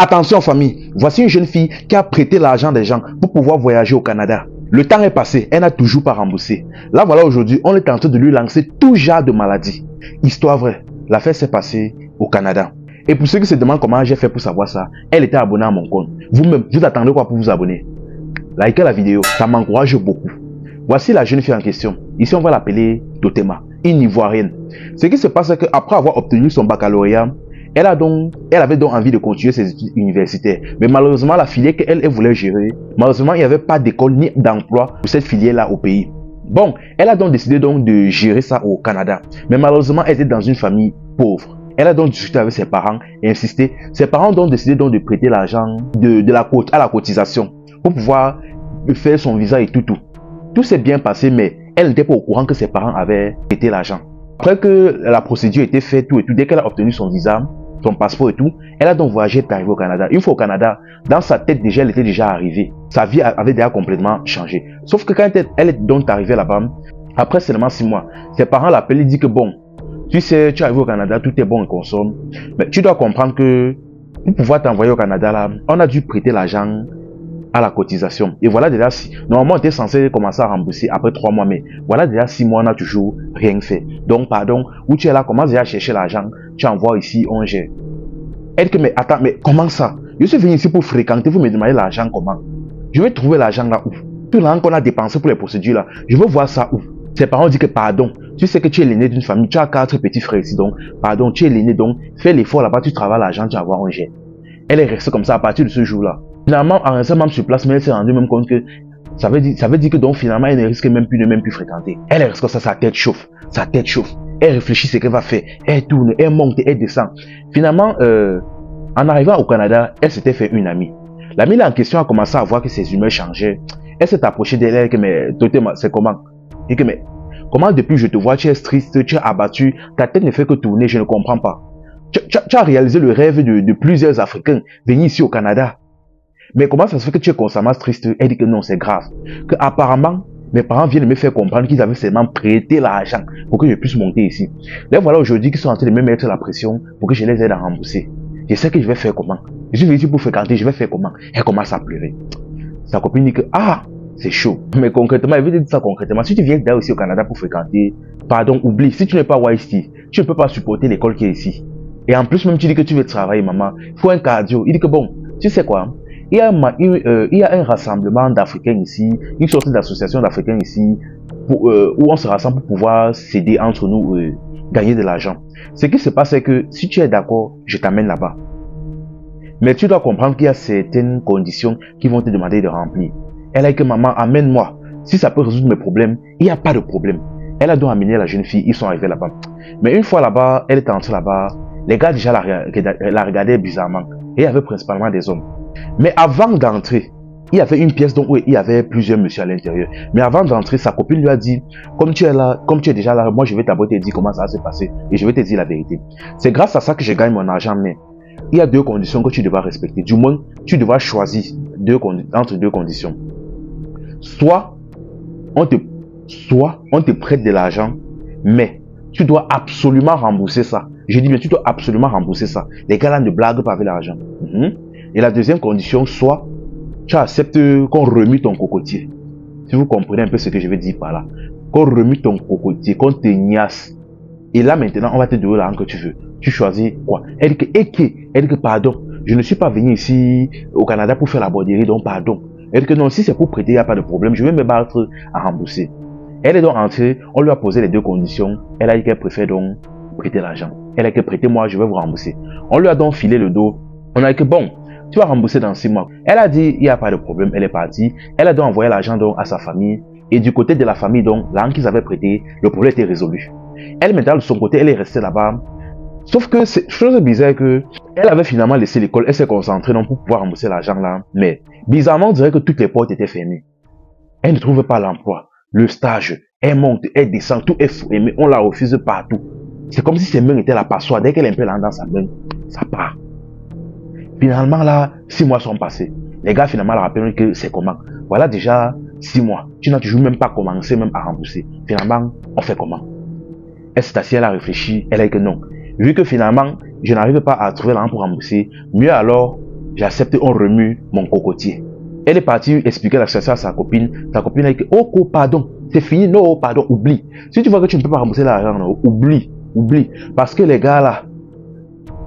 Attention famille, voici une jeune fille qui a prêté l'argent des gens pour pouvoir voyager au Canada. Le temps est passé, elle n'a toujours pas remboursé. Là voilà aujourd'hui, on est en train de lui lancer tout genre de maladies. Histoire vraie, l'affaire s'est passée au Canada. Et pour ceux qui se demandent comment j'ai fait pour savoir ça, elle était abonnée à mon compte. Vous-même, vous attendez quoi pour vous abonner? Likez la vidéo, ça m'encourage beaucoup. Voici la jeune fille en question. Ici, on va l'appeler Totema, une Ivoirienne. Ce qui se passe, c'est qu'après avoir obtenu son baccalauréat, elle avait donc envie de continuer ses études universitaires. Mais malheureusement, la filière qu'elle voulait gérer, malheureusement, il n'y avait pas d'école ni d'emploi pour cette filière-là au pays. Bon, elle a donc décidé donc de gérer ça au Canada. Mais malheureusement, elle était dans une famille pauvre. Elle a donc discuté avec ses parents et insisté. Ses parents ont donc décidé donc de prêter l'argent à la cotisation pour pouvoir faire son visa et tout. Tout s'est bien passé, mais elle n'était pas au courant que ses parents avaient prêté l'argent. Après que la procédure était faite, dès qu'elle a obtenu son visa, son passeport et tout, elle a donc voyagé et arrivé au Canada. Une fois au Canada, dans sa tête déjà, elle était déjà arrivée. Sa vie avait déjà complètement changé. Sauf que quand elle est donc arrivée là-bas, après seulement 6 mois, ses parents l'appellent et disent que bon, tu sais, tu es arrivé au Canada, tout est bon et consomme. Mais tu dois comprendre que pour pouvoir t'envoyer au Canada là, on a dû prêter l'argent à la cotisation. Et voilà déjà, normalement on était censé commencer à rembourser après 3 mois, mais voilà déjà 6 mois, on n'a toujours rien fait. Donc pardon, où tu es là, commence déjà à chercher l'argent, tu envoies ici, on gère. Elle dit que mais attends, mais comment ça? Je suis venu ici pour fréquenter, vous me demandez l'argent comment? Je vais trouver l'argent là où? Tout l'argent qu'on a dépensé pour les procédures là, je veux voir ça où? Ses parents disent que pardon, tu sais que tu es l'aîné d'une famille, tu as 4 petits frères ici, donc pardon, tu es l'aîné, donc fais l'effort là-bas, tu travailles l'argent, tu envoies, on gère. Elle est restée comme ça à partir de ce jour-là. Finalement, en restant même sur place, mais elle s'est rendue même compte que ça veut dire que donc finalement elle ne risque même plus fréquenter. Elle reste comme ça, sa tête chauffe. Elle réfléchit ce qu'elle va faire. Elle tourne, elle monte, elle descend. Finalement, en arrivant au Canada, elle s'était fait une amie. L'amie là en question a commencé à voir que ses humeurs changeaient. Elle s'est approchée d'elle, elle dit que mais Totema, c'est comment? Et que mais comment depuis je te vois, tu es triste, tu es abattu, ta tête ne fait que tourner, je ne comprends pas. Tu as réalisé le rêve de plusieurs Africains, venir ici au Canada. Mais comment ça se fait que tu es constamment triste? Elle dit que non, c'est grave. Que apparemment, mes parents viennent me faire comprendre qu'ils avaient seulement prêté l'argent pour que je puisse monter ici. Là, voilà aujourd'hui qu'ils sont en train de me mettre la pression pour que je les aide à rembourser. Je sais que je vais faire comment? Je suis venu ici pour fréquenter, je vais faire comment? Elle commence à pleurer. Sa copine dit que, ah, c'est chaud. Mais concrètement, elle veut dire ça concrètement. Si tu viens d'ailleurs aussi au Canada pour fréquenter, pardon, oublie. Si tu n'es pas YST, tu ne peux pas supporter l'école qui est ici. Et en plus, même tu dis que tu veux travailler, maman. Il faut un cardio. Il dit que bon, tu sais quoi? Il y a un rassemblement d'Africains ici, une sorte d'association d'Africains ici, où on se rassemble pour pouvoir s'aider entre nous, gagner de l'argent. Ce qui se passe, c'est que si tu es d'accord, je t'amène là-bas. Mais tu dois comprendre qu'il y a certaines conditions qui vont te demander de remplir. Elle a dit que maman, amène-moi. Si ça peut résoudre mes problèmes, il n'y a pas de problème. Elle a donc amené la jeune fille, ils sont arrivés là-bas. Mais une fois là-bas, elle est entrée là-bas, les gars déjà la regardaient bizarrement. Et il y avait principalement des hommes. Mais avant d'entrer, il y avait une pièce donc où il y avait plusieurs messieurs à l'intérieur. Mais avant d'entrer, sa copine lui a dit, comme tu es là, comme tu es déjà là, moi je vais t'abord te dire comment ça va se passer et je vais te dire la vérité. C'est grâce à ça que je gagne mon argent, mais il y a 2 conditions que tu devras respecter. Du moins, tu devras choisir entre 2 conditions. Soit on te prête de l'argent, mais tu dois absolument rembourser ça. Je dis bien, tu dois absolument rembourser ça. Les gars là ne blaguent pas avec l'argent. Et la deuxième condition, soit tu acceptes qu'on remue ton cocotier. Si vous comprenez un peu ce que je veux dire par là. Qu'on remue ton cocotier, qu'on te niasse. Et là maintenant, on va te donner l'argent que tu veux. Tu choisis quoi? Elle dit que pardon, je ne suis pas venu ici au Canada pour faire la borderie, donc pardon. Elle dit que non, si c'est pour prêter, il n'y a pas de problème. Je vais me battre à rembourser. Elle est donc entrée, on lui a posé les 2 conditions. Elle a dit qu'elle préfère donc prêter l'argent. Elle a dit que prêtez-moi, je vais vous rembourser. On lui a donc filé le dos. On a dit que bon, tu vas rembourser dans 6 mois. Elle a dit, il n'y a pas de problème, elle est partie. Elle a donc envoyé l'argent donc à sa famille. Et du côté de la famille, donc, l'argent qu'ils avaient prêté, le problème était résolu. Elle, maintenant, de son côté, elle est restée là-bas. Sauf que, c'est chose bizarre que, elle avait finalement laissé l'école, elle s'est concentrée donc pour pouvoir rembourser l'argent là. Mais, bizarrement, on dirait que toutes les portes étaient fermées. Elle ne trouve pas l'emploi, le stage, elle monte, elle descend, tout est fermé, on la refuse partout. C'est comme si ses mains étaient la passoire. Dès qu'elle a un peu là dans sa main, ça part. Finalement, là, 6 mois sont passés. Les gars, finalement, la rappellent que c'est comment? Voilà déjà 6 mois. Tu n'as toujours même pas commencé même à rembourser. Finalement, on fait comment? Elle s'est assise, elle a réfléchi, elle a dit que non. Vu que finalement, je n'arrive pas à trouver l'argent pour rembourser, mieux alors, J'accepte, on remue mon cocotier. Elle est partie expliquer la situation à sa copine. Sa copine a dit, oh, pardon, c'est fini, non, pardon, oublie. Si tu vois que tu ne peux pas rembourser l'argent, oublie, oublie. Parce que les gars là,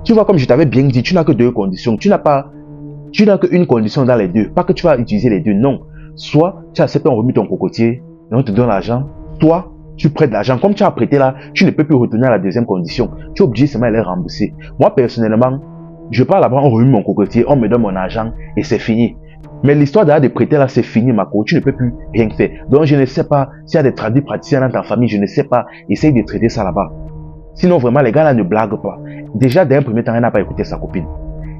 tu vois, comme je t'avais bien dit, tu n'as que deux conditions. Tu n'as qu'une condition dans les deux. Pas que tu vas utiliser les deux, non. Soit tu acceptes, on remet ton cocotier, et on te donne l'argent. Soit tu prêtes l'argent. Comme tu as prêté là, tu ne peux plus retourner à la deuxième condition. Tu es obligé seulement de les rembourser. Moi, personnellement, je pars là-bas, on remet mon cocotier, on me donne mon argent et c'est fini. Mais l'histoire de prêter là, c'est fini, Mako. Tu ne peux plus rien faire. Donc, je ne sais pas s'il y a des tradis praticiens dans ta famille, je ne sais pas. Essaye de traiter ça là-bas. Sinon, vraiment, les gars là ne blaguent pas. Déjà, d'un premier temps, elle n'a pas écouté sa copine.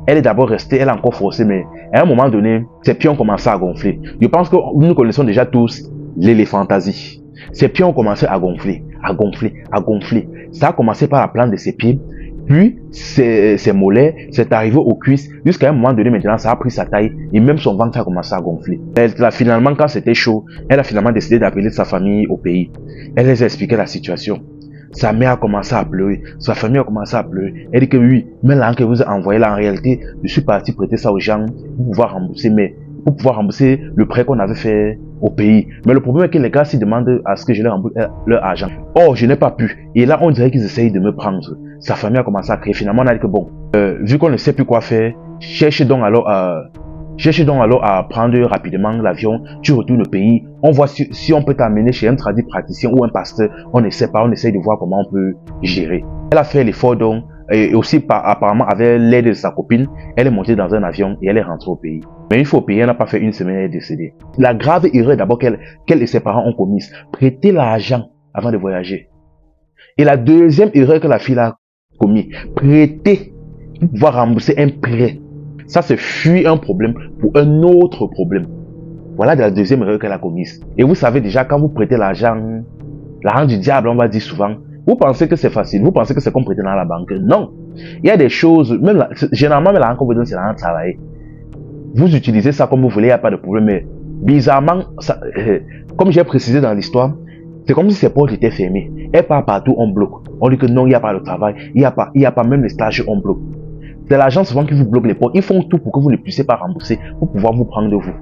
Elle est d'abord restée, elle a encore forcé, mais à un moment donné, ses pieds ont commencé à gonfler. Je pense que nous connaissons déjà tous l'éléphantasie. Ses pieds ont commencé à gonfler, à gonfler, à gonfler. Ça a commencé par la plante de ses pieds, puis ses mollets, c'est arrivé aux cuisses, jusqu'à un moment donné maintenant, ça a pris sa taille, et même son ventre a commencé à gonfler. Finalement, quand c'était chaud, elle a finalement décidé d'appeler sa famille au pays. Elle les a expliqué la situation. Sa mère a commencé à pleurer, sa famille a commencé à pleurer. Elle dit que oui, mais l'argent que vous avez envoyé là, en réalité, je suis parti prêter ça aux gens pour pouvoir rembourser le prêt qu'on avait fait au pays. Mais le problème est que les gars s'y demandent à ce que je leur rembourse leur argent. Oh, je n'ai pas pu. Et là, on dirait qu'ils essayent de me prendre. Sa famille a commencé à crier. Finalement, on a dit que bon, vu qu'on ne sait plus quoi faire, cherche donc alors à prendre rapidement l'avion, tu retournes au pays, on voit si on peut t'amener chez un tradit praticien ou un pasteur, on ne sait pas, on essaye de voir comment on peut gérer. Elle a fait l'effort donc, et aussi apparemment avec l'aide de sa copine, elle est montée dans un avion et elle est rentrée au pays. Mais une fois au pays, elle n'a pas fait une semaine, elle est décédée. La grave erreur d'abord qu'elle et ses parents ont commise, prêter l'argent avant de voyager. Et la deuxième erreur que la fille a commis, prêter pour pouvoir rembourser un prêt. Ça, c'est fuir un problème pour un autre problème. Voilà la deuxième erreur qu'elle a commise. Et vous savez déjà, quand vous prêtez l'argent du diable, on va dire souvent, vous pensez que c'est facile, vous pensez que c'est comme prêter dans la banque. Non. Il y a des choses, même généralement, l'argent qu'on vous donne, c'est l'argent de travail. Vous utilisez ça comme vous voulez, il n'y a pas de problème. Mais bizarrement, comme j'ai précisé dans l'histoire, c'est comme si ces portes étaient fermées. Elle part partout, on bloque. On dit que non, il n'y a pas de travail, il n'y a pas même les stages, on bloque. C'est l'agent souvent qui vous bloque les portes. Ils font tout pour que vous ne puissiez pas rembourser, pour pouvoir vous prendre de vous.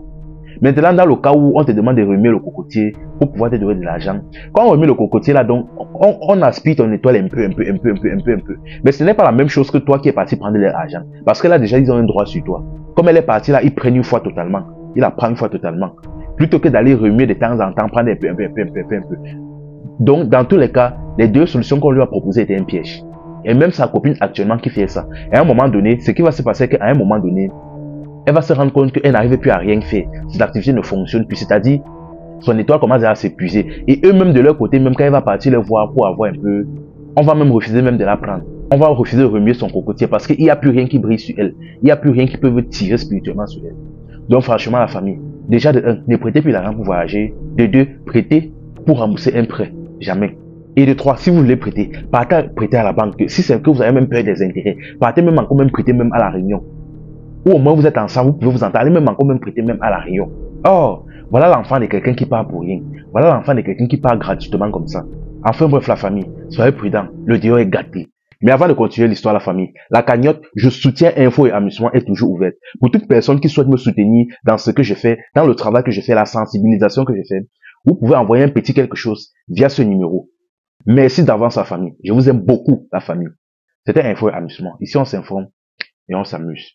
Maintenant, dans le cas où on te demande de remettre le cocotier pour pouvoir te donner de l'argent, quand on remet le cocotier là, donc, on aspire ton étoile un peu. Mais ce n'est pas la même chose que toi qui es parti prendre leur argent. Parce que là, déjà, ils ont un droit sur toi. Comme elle est partie là, ils prennent une fois totalement. Ils la prennent une fois totalement. Plutôt que d'aller remuer de temps en temps, prendre un peu. Donc, dans tous les cas, les deux solutions qu'on lui a proposées étaient un piège. Et même sa copine actuellement qui fait ça. Et à un moment donné, ce qui va se passer, c'est qu'à un moment donné, elle va se rendre compte qu'elle n'arrive plus à rien faire. Cette activité ne fonctionne plus. C'est-à-dire, son étoile commence à s'épuiser. Et eux-mêmes de leur côté, même quand elle va partir les voir pour avoir un peu, on va même refuser même de la prendre. On va refuser de remuer son cocotier parce qu'il n'y a plus rien qui brille sur elle. Il n'y a plus rien qui peut vous tirer spirituellement sur elle. Donc franchement, la famille, déjà de 1, ne prêtez plus l'argent pour voyager. De 2, prêtez pour rembourser un prêt. Jamais. Et de 3, si vous voulez prêter, partez prêter à la banque. Si c'est que vous avez même peur des intérêts, partez même encore même prêter même à la réunion. Ou au moins vous êtes ensemble, vous pouvez vous entendre, allez même encore même prêter même à la réunion. Oh, voilà l'enfant de quelqu'un qui part pour rien. Voilà l'enfant de quelqu'un qui part gratuitement comme ça. Enfin bref la famille, soyez prudents, le Dieu est gâté. Mais avant de continuer l'histoire de la famille, la cagnotte, je soutiens info et amusement est toujours ouverte. Pour toute personne qui souhaite me soutenir dans ce que je fais, dans le travail que je fais, la sensibilisation que je fais, vous pouvez envoyer un petit quelque chose via ce numéro. Merci d'avance la famille. Je vous aime beaucoup la famille. C'était info et amusement. Ici on s'informe et on s'amuse.